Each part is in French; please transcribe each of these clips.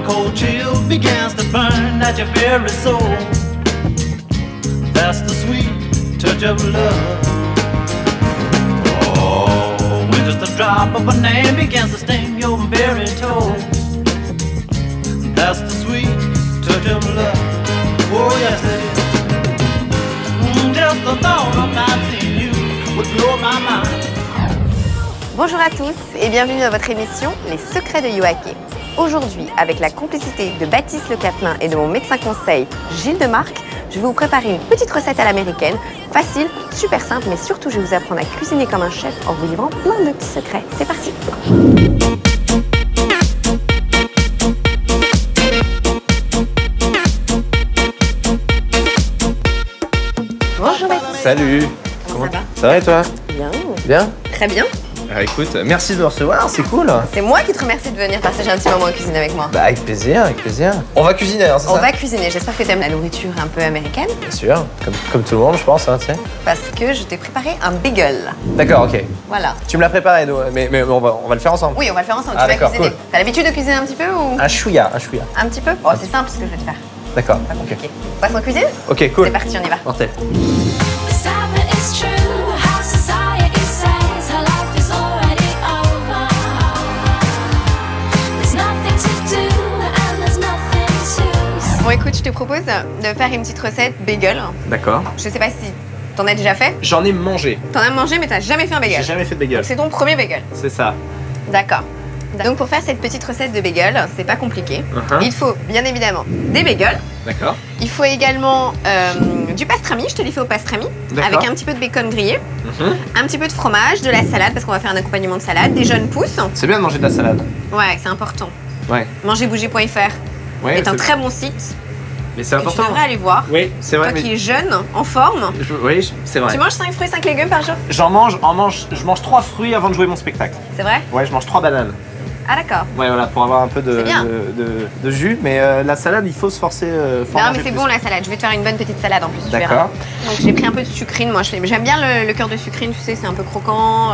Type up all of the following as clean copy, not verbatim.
cold chill begins to burn at your very soul. That's the sweet touch of love. Oh, when just a drop of a name begins to sting your very toe. That's the sweet touch of love. Oh yes it is. Just the thought of not seeing you would blow my mind. Bonjour à tous et bienvenue dans votre émission Les Secrets de Yoake. Aujourd'hui, avec la complicité de Baptiste Le Caplin et de mon médecin conseil Gilles Demarque, je vais vous préparer une petite recette à l'américaine, facile, super simple, mais surtout je vais vous apprendre à cuisiner comme un chef en vous livrant plein de petits secrets. C'est parti! Bonjour Baptiste. Salut. Comment ça va? Ça va et toi? Bien. Bien? Très bien. Ah, écoute, merci de me recevoir, c'est cool. C'est moi qui te remercie de venir partager un petit moment en cuisine avec moi. Bah avec plaisir, avec plaisir. On va cuisiner alors, c'est ça? On va cuisiner, j'espère que tu aimes la nourriture un peu américaine. Bien sûr, comme tout le monde je pense, hein, tu sais. Parce que je t'ai préparé un bagel. D'accord, ok. Voilà. Tu me l'as préparé, mais on va le faire ensemble. Oui, on va le faire ensemble, Ah, tu vas d'accord, cuisiner. cool. T'as l'habitude de cuisiner un petit peu ou? Un chouïa. Un petit peu? Oh, c'est simple ce que je vais te faire. D'accord, Pas ok. compliqué. On passe en cuisine? Ok, cool. C'est parti, on y va. Mortel. Bon écoute, je te propose de faire une petite recette bagel. D'accord. Je sais pas si t'en as déjà fait. J'en ai mangé. T'en as mangé mais t'as jamais fait un bagel. J'ai jamais fait de bagel. C'est ton premier bagel. C'est ça. D'accord. Donc pour faire cette petite recette de bagel, c'est pas compliqué. Uh-huh. Il faut bien évidemment des bagels. D'accord. Il faut également du pastrami, je te l'ai fait au pastrami, avec un petit peu de bacon grillé, un petit peu de fromage, de la salade parce qu'on va faire un accompagnement de salade, des jeunes pousses. C'est bien de manger de la salade. Ouais, c'est important. Ouais. Mangerbouger.fr Ouais, est un très bon site. Mais c'est important. Tu devrais aller voir. Oui, c'est vrai. Toi qui es jeune, en forme. Oui, c'est vrai. Tu manges 5 fruits, 5 légumes par jour? Je mange 3 fruits avant de jouer mon spectacle. C'est vrai? Ouais, je mange 3 bananes. Ah d'accord. Ouais, voilà, pour avoir un peu de jus. Mais la salade, il faut se forcer. Non, mais c'est bon la salade. Je vais te faire une bonne petite salade en plus. Tu verras. D'accord. Donc j'ai pris un peu de sucrine. Moi, j'aime bien le cœur de sucrine. Tu sais, c'est un peu croquant.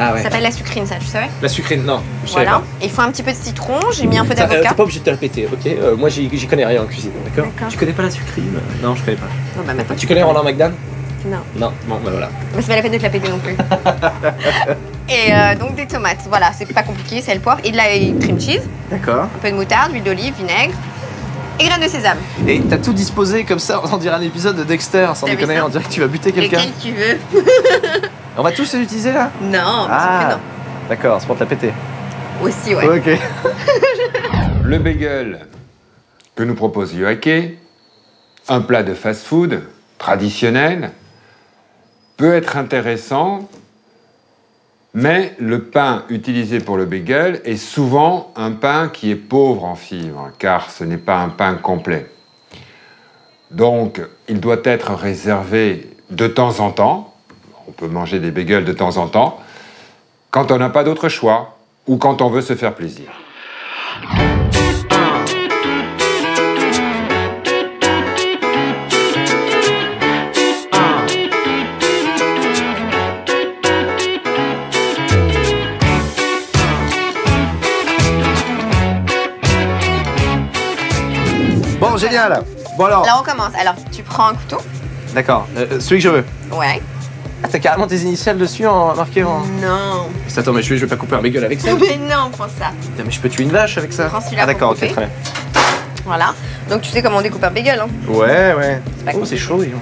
Ah ouais. Ça s'appelle la sucrine, ça. Tu savais? La sucrine, non. Je savais Voilà. pas. Et il faut un petit peu de citron. J'ai mis un peu T'es d'avocat. pas obligé de te répéter, ok? Moi, j'y connais rien en cuisine, d'accord? D'accord. Tu connais pas la sucrine? Non, je connais pas. Bon, bah, maintenant, Tu connais Roland McDan? Non. Non. Bon, bah voilà. Mais c'est pas la peine de te la péter non plus. Et donc des tomates. Voilà, c'est pas compliqué. C'est le poivre et de la cream cheese. D'accord. Un peu de moutarde, huile d'olive, vinaigre et graines de sésame. Et t'as tout disposé comme ça, on dirait un épisode de Dexter, sans T'as vu déconner, ça? on dirait que tu vas buter quelqu'un. Lequel tu veux? On va tous les utiliser là? Non, Ah, non. d'accord, c'est pour te la péter. Aussi, ouais. Ok. Le bagel que nous propose Yoake, un plat de fast-food traditionnel, peut être intéressant, mais le pain utilisé pour le bagel est souvent un pain qui est pauvre en fibres, car ce n'est pas un pain complet. Donc, il doit être réservé de temps en temps. On peut manger des bagels de temps en temps, quand on n'a pas d'autre choix ou quand on veut se faire plaisir. Bon, génial. Bon alors. Alors on commence. Alors tu prends un couteau. D'accord, celui que je veux. Ouais. Ah, t'as carrément tes initiales dessus marquées en... Non. Attends, mais je vais pas couper un bagel avec ça. Mais non, prends ça. Putain, mais je peux tuer une vache avec ça? Prends celui-là Ah d'accord, pour ok, couper. très bien. Voilà. Donc tu sais comment on découpe un bagel, hein. Ouais, ouais. pas Oh, c'est chaud, oui.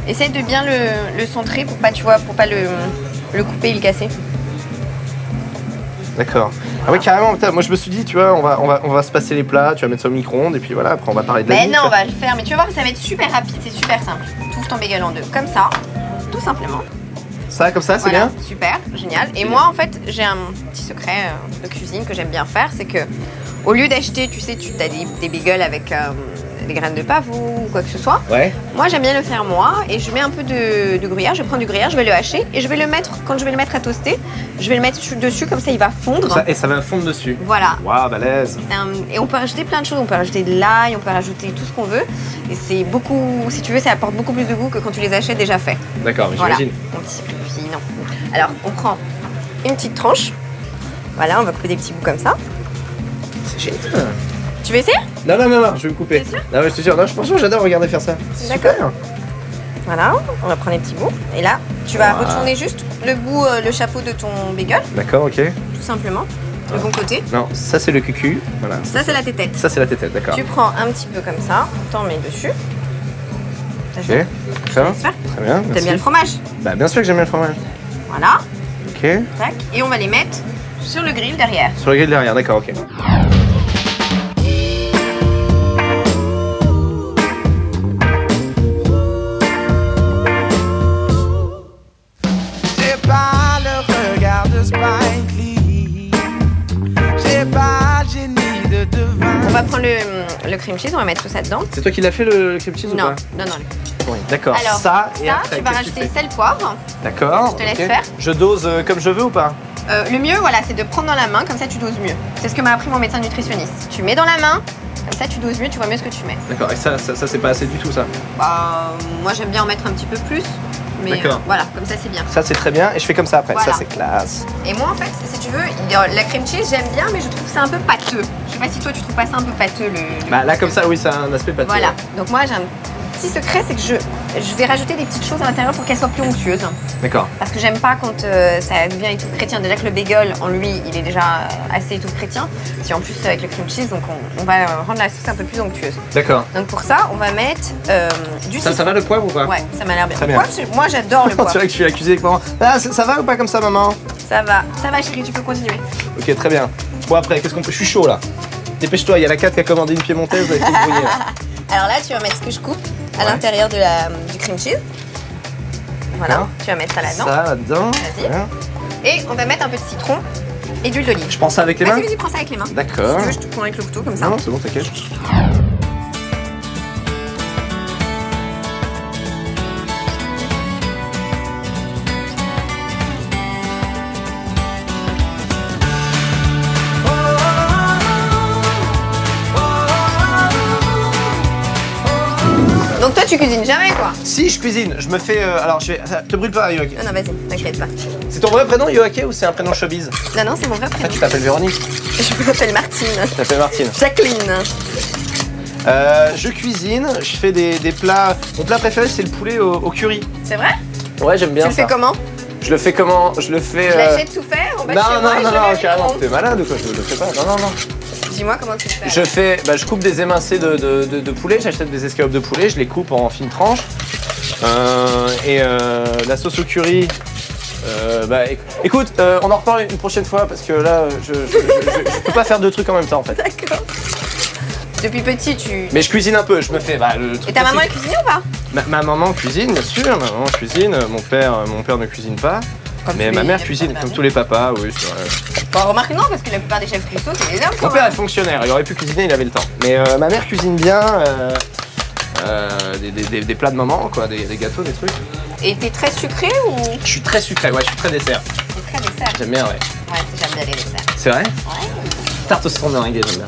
Essaye de bien le centrer pour pas, tu vois, pour pas le couper et le casser. D'accord. Ah ouais, carrément, putain, moi je me suis dit, tu vois, on va se passer les plats, tu vas mettre ça au micro-ondes et puis voilà, après on va parler de la Mais vie, non, tu on vois. va le faire. Mais tu vas voir que ça va être super rapide, c'est super simple. Tu ouvres ton bagel en deux, comme ça, tout simplement. Ça, comme ça, c'est Voilà, bien? super, génial. Et moi, en fait, j'ai un petit secret de cuisine que j'aime bien faire, c'est que au lieu d'acheter, tu sais, tu as des bagels avec des graines de pavot ou quoi que ce soit. Ouais. Moi, j'aime bien le faire moi et je mets un peu de gruyère. Je prends du gruyère, je vais le hacher et je vais le mettre, quand je vais le mettre à toaster, je vais le mettre dessus, comme ça il va fondre. Et ça va fondre dessus. Voilà. Waouh, balèze. Et on peut rajouter plein de choses, on peut rajouter de l'ail, on peut rajouter tout ce qu'on veut. Et c'est beaucoup, si tu veux, ça apporte beaucoup plus de goût que quand tu les achètes déjà faits. D'accord, mais Voilà. j'imagine. Un petit peu non. Alors, on prend une petite tranche. Voilà, on va couper des petits bouts comme ça. C'est génial. Tu veux essayer? Non, non, non, non, je vais me couper. T'es sûr? Non, ouais, je te jure, non, franchement, j'adore regarder faire ça. C'est D'accord. super. Voilà, on va prendre les petits bouts. Et là, tu vas retourner juste le bout, le chapeau de ton bagel, D'accord, ok. tout simplement. Le bon côté. Non, ça c'est le cucu. Voilà. Ça, c'est la tétette. Ça c'est la tête, d'accord. Tu prends un petit peu comme ça, t'en mets dessus. Ok, Vas-y. ça va. Laisse faire. Très bien. T'aimes merci. bien le fromage? Bah, bien sûr que j'aime bien le fromage. Voilà, Ok. tac. Et on va les mettre sur le grill derrière. Sur le grill derrière, d'accord, ok. J'ai pas le regard de Spike Lee. J'ai pas le génie de devin. On va prendre le cream cheese, on va mettre tout ça dedans. C'est toi qui l'as fait le cream cheese ou Non, pas? non, non. Oui, d'accord. Alors, ça, et après, tu vas qu'est-ce que tu rajouter fais? sel, poivre. D'accord. Je te laisse ok. faire. Je dose comme je veux ou pas? Le mieux, voilà, c'est de prendre dans la main, comme ça tu doses mieux. C'est ce que m'a appris mon médecin nutritionniste. Tu mets dans la main, comme ça tu doses mieux, tu vois mieux ce que tu mets. D'accord, et ça c'est pas assez du tout ça. Bah, moi j'aime bien en mettre un petit peu plus, mais D'accord. voilà, comme ça c'est bien. Ça c'est très bien et je fais comme ça après. Voilà. Ça c'est classe. Et moi en fait, si tu veux, la crème cheese j'aime bien, mais je trouve ça un peu pâteux. Je sais pas si toi tu trouves pas ça un peu pâteux le... Bah là comme ça, oui, ça a un aspect pâteux. Voilà, donc moi j'ai un petit secret, c'est que je vais rajouter des petites choses à l'intérieur pour qu'elles soient plus onctueuses. D'accord. Parce que j'aime pas quand ça devient étouffe chrétien. Déjà que le bagel en lui, il est déjà assez étouffe chrétien. Si en plus avec le cream cheese, donc on va rendre la sauce un peu plus onctueuse. D'accord. Donc pour ça, on va mettre du Ça citron. va le poivre ou pas? Ouais, ça m'a l'air bien. Très Le bien. poivre, moi j'adore le C'est poivre. vrai que je suis accusé avec maman. Ah, ça va ou pas comme ça, maman? Ça va chérie, tu peux continuer. Ok, très bien. Bon après, qu'est-ce qu'on peut? Je suis chaud là. Dépêche-toi, il y a la 4 qui a commandé une piémontaise, vous allez tout brouiller, là. Alors là, tu vas mettre ce que je coupe à Ouais. l'intérieur du cream cheese. Voilà, D'accord. tu vas mettre ça là-dedans. Ça là-dedans. Vas-y. Voilà. Et on va mettre un peu de citron et d'huile d'olive. Je prends ça avec les mains? Vas-y, prends ça avec les mains. D'accord. Si tu veux, je te prends avec le couteau comme ça. Non, non, c'est bon, t'inquiète. Donc toi, tu cuisines jamais quoi? Si je cuisine, je me fais. Alors, je vais. Te brûle pas, Yoake. Non, non, vas-y, t'inquiète pas. C'est ton vrai prénom, Yoake, ou c'est un prénom showbiz? Non, non, c'est mon vrai Ah, prénom. tu t'appelles Véronique? Je m'appelle Martine. Tu t'appelles Martine. Jacqueline. Je cuisine, je fais des plats. Mon plat préféré, c'est le poulet au curry. C'est vrai? Ouais, j'aime bien Tu le ça. fais comment? Je le fais comment? Je le fais. Je l'achète tout fait, on va chez Non, moi et non, je non, le mets non, au carrément. micro-ondes. T'es malade ou quoi? Je le fais pas. Non, non, non. Dis-moi comment tu le fais. Je coupe des émincés de poulet, j'achète des escalopes de poulet, je les coupe en fines tranches. La sauce au curry, écoute, on en reparle une prochaine fois parce que là, je peux pas faire deux trucs en même temps en fait. D'accord. Depuis petit, tu... Mais je cuisine un peu, je me fais le truc Et ta maman, elle classique. cuisine ou pas? Ma maman cuisine, bien sûr, ma maman cuisine, mon père ne cuisine pas. Comme Mais tous ma les- mère les cuisine, papas, comme oui. tous les papas, oui, c'est vrai. Bon, remarque non, parce que la plupart des chefs cuistots, c'est des hommes. Mon quand père même. est fonctionnaire, il aurait pu cuisiner, il avait le temps. Mais ma mère cuisine bien, des plats de maman, quoi, des gâteaux, des trucs. Et t'es très sucré ou Je suis très sucré, ouais, je suis très dessert. t'es très dessert? J'aime bien, ouais. Ouais, j'aime bien les desserts. C'est vrai? Ouais. Tarte au citron meringuée, j'aime bien.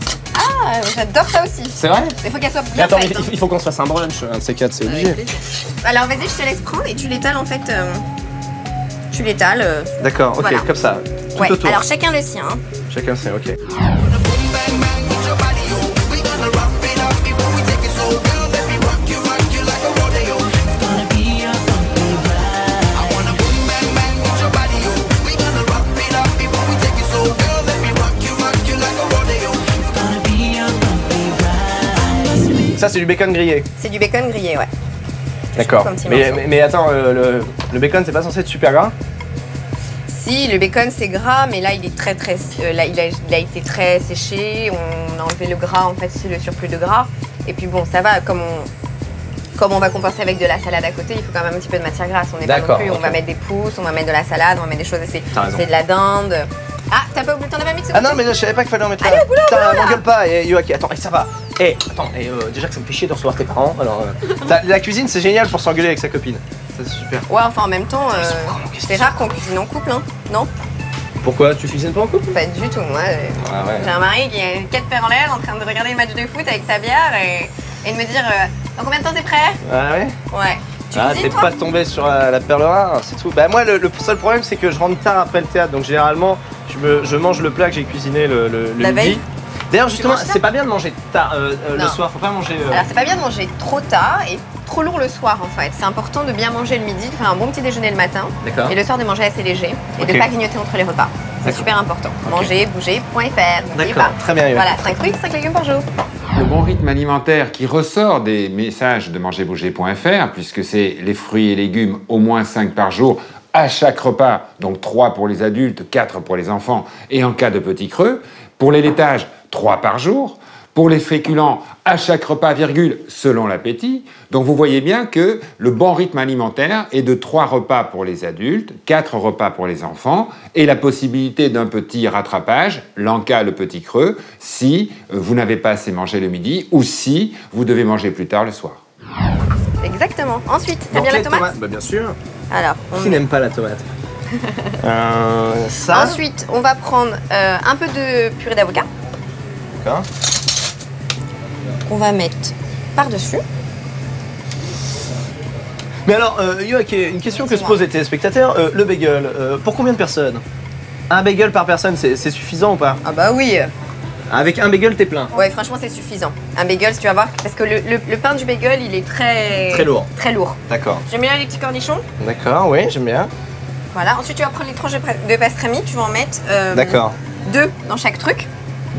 Ah, j'adore ça aussi. C'est vrai? Il faut qu'elle soit Mais bien attends, faite. hein. il faut qu'on se fasse un brunch, un de ces quatre, c'est Avec obligé. plaisir. Alors vas-y, je te laisse prendre et tu l'étales en fait. Tu l'étales. D'accord, ok, Voilà. comme ça, tout Ouais, autour. alors chacun le sien. hein. Chacun sait, ok. Ça, c'est du bacon grillé. C'est du bacon grillé, ouais. D'accord. comme petit Mais, morceau. mais attends, le bacon, c'est pas censé être super gras? Si, le bacon c'est gras, mais là il est très là, il a été très séché. On a enlevé le gras, en fait, c'est le surplus de gras. Et puis bon, ça va, comme on va compenser avec de la salade à côté, il faut quand même un petit peu de matière grasse. On n'est pas non D'accord, plus, on ok. va mettre des pousses, on va mettre de la salade, on va mettre des choses assez. T'as raison. C'est de la dinde. Ah, t'as pas oublié, t'en avais mis de ce Ah non, côté? mais là, je savais pas qu'il fallait en mettre là. Allez, au boulot, Putain, m'engueule pas, Yoaki, attends, ça va. Attends, déjà que ça me fait chier de recevoir tes parents, alors. La cuisine, c'est génial pour s'engueuler avec sa copine. Ça, c'est super. Ouais, enfin en même temps, c'est rare qu'on cuisine en couple, hein. Non? Pourquoi? Tu cuisines pas en couple? Pas du tout, moi. Ah ouais. J'ai un mari qui est 4 paires en l'air en train de regarder le match de foot avec sa bière et de me dire dans combien de temps c'est prêt? Ah ouais? Ouais. Tu Ah, cuisines t'es toi? pas tombé sur la perle rare, c'est tout. Bah, moi, le seul problème, c'est que je rentre tard après le théâtre, donc généralement, je mange le plat que j'ai cuisiné le La midi. veille? D'ailleurs, justement, manges tard? c'est pas bien de manger tard le Non. soir. Faut pas manger. Alors c'est pas bien de manger trop tard et trop lourd le soir en fait. C'est important de bien manger le midi, de faire un bon petit déjeuner le matin. D'accord. Et le soir de manger assez léger et de Ok. pas grignoter entre les repas. C'est D'accord. super important. Manger, bouger.fr. N'oubliez D'accord, pas. très bien. Voilà, 5 fruits, 5 légumes par jour. Le bon rythme alimentaire qui ressort des messages de mangerbouger.fr, puisque c'est les fruits et légumes au moins 5 par jour à chaque repas, donc 3 pour les adultes, 4 pour les enfants, et en cas de petit creux. Pour les laitages, 3 par jour. Pour les féculents, à chaque repas, virgule, selon l'appétit. Donc vous voyez bien que le bon rythme alimentaire est de 3 repas pour les adultes, 4 repas pour les enfants, et la possibilité d'un petit rattrapage, l'en-cas, le petit creux, si vous n'avez pas assez mangé le midi ou si vous devez manger plus tard le soir. Exactement. Ensuite, t'as Donc, bien la les tomate? tomates, bah, bien sûr. Alors, on Qui n'aime pas la tomate Ça. Ensuite, on va prendre un peu de purée d'avocat D'accord. qu'on va mettre par-dessus. Mais alors, Yoak, une question que se Dis-moi. posent les téléspectateurs. Le bagel, pour combien de personnes? Un bagel par personne, c'est suffisant ou pas? Ah bah oui. Avec un bagel, t'es plein. Ouais, franchement, c'est suffisant. Un bagel, si tu vas voir, parce que le pain du bagel, il est très... Très lourd. Très lourd. D'accord. J'aime bien les petits cornichons. D'accord, oui, j'aime bien. Voilà. Ensuite, tu vas prendre les tranches de pastrami. Tu vas en mettre 2 dans chaque truc.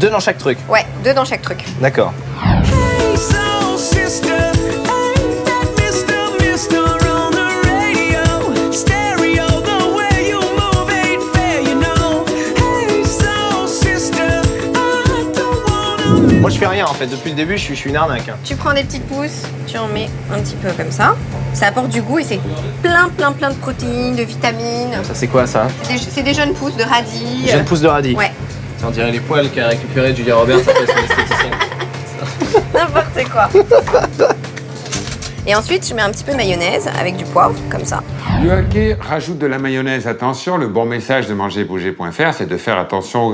2 dans chaque truc. Ouais, 2 dans chaque truc. D'accord. Hey, soul sister, ain't that Mr. on the radio? Stereo, the way you move ain't fair, you know. Hey, soul sister, I don't wanna. Moi, je fais rien en fait. Depuis le début, je suis une arnaque. Hein. Tu prends des petites pousses, tu en mets un petit peu comme ça. Ça apporte du goût et c'est plein de protéines, de vitamines. Ça, c'est quoi ça? C'est des jeunes pousses de radis. Jeune pousse de radis. Ouais, Ça, on dirait les poils qu'a récupéré Julia Roberts après son esthéticien. n'importe quoi. Et ensuite, je mets un petit peu de mayonnaise avec du poivre, comme ça. Yoake rajoute de la mayonnaise. Attention, le bon message de mangerbouger.fr, c'est de faire attention au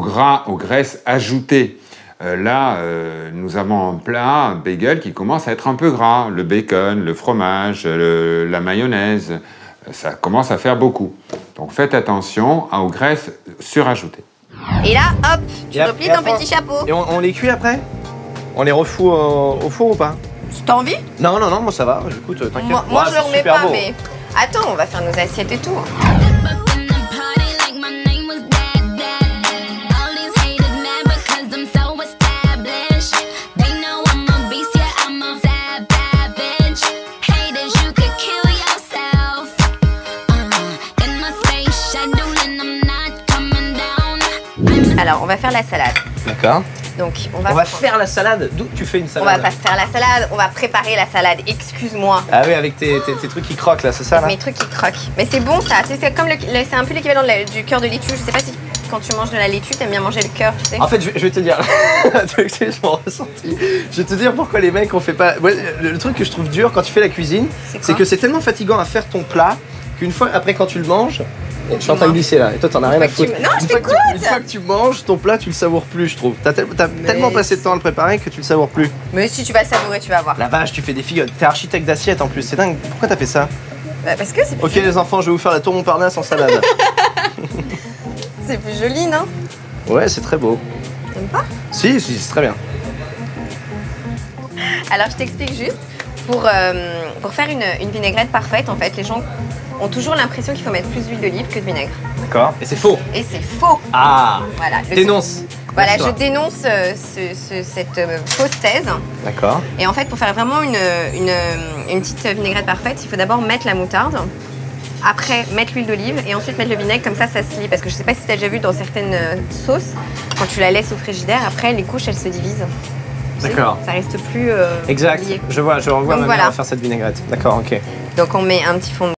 gras, aux graisses ajoutées. Là, nous avons un plat, un bagel qui commence à être un peu gras. Le bacon, le fromage, la mayonnaise, ça commence à faire beaucoup. Donc faites attention aux graisses surajoutées. Et là, hop, tu Et replies et ton après, petit chapeau. Et on les cuit après? On les refoue au four ou pas? T'as envie? Non, moi ça va. Écoute, t'inquiète. Moi, Ouais, je le c'est remets super pas, beau. mais... Attends, on va faire nos assiettes et tout. Up in the party like my name was that. All these haters mad because I'm so established. They know I'm a beast, yeah, I'm a bad bitch. Haters, you could kill yourself. In my space shuttle and I'm not coming down. Alors, on va faire la salade. D'accord. Donc, On va faire la salade. D'où tu fais une On salade? va pas faire la salade, on va préparer la salade. Excuse-moi. Ah oui, avec tes trucs qui croquent là, c'est ça là? Mes trucs qui croquent. Mais c'est bon ça. C'est comme c'est un peu l'équivalent du cœur de laitue. Je sais pas si quand tu manges de la laitue, t'aimes bien manger le cœur, tu sais. En fait, je vais te dire. Tu sais, je m'en ressenti. Je vais te dire pourquoi les mecs on fait pas. Ouais, le truc que je trouve dur quand tu fais la cuisine, C'est c'est quoi que c'est tellement fatigant à faire ton plat qu'une fois après quand tu le manges. Je suis en train de Dis-moi. glisser là, et toi t'en as rien à Une fois foutre. que tu- Non, je Une fois que tu- t'écoute. Une fois que tu manges ton plat, tu le savoures plus, je trouve. T'as tellement passé de temps à le préparer que tu le savoures plus. Mais si tu vas le savourer, tu vas voir. La vache, tu fais des figures. T'es architecte d'assiette en plus, c'est dingue. Pourquoi t'as fait ça? Bah, parce que c'est plus, Ok les enfants, je vais vous faire la tour Montparnasse en salade. c'est plus joli, non? Ouais, c'est très beau. T'aimes pas? Si, c'est très bien. Alors je t'explique juste. Pour faire une vinaigrette parfaite, en fait, les gens ont toujours l'impression qu'il faut mettre plus d'huile d'olive que de vinaigre. D'accord. Et c'est faux. Et c'est faux. Ah. Voilà. Dénonce. Voilà, je Toi. dénonce cette fausse thèse. D'accord. Et en fait, pour faire vraiment une petite vinaigrette parfaite, il faut d'abord mettre la moutarde, après mettre l'huile d'olive et ensuite mettre le vinaigre, comme ça se lie. Parce que je sais pas si tu as déjà vu dans certaines sauces, quand tu la laisses au frigidaire, après les couches elles se divisent. Tu sais, D'accord. Ça reste plus Exact. lié. Je vois, je revois Donc ma mère voilà. faire cette vinaigrette. D'accord, ok. Donc on met un petit fond de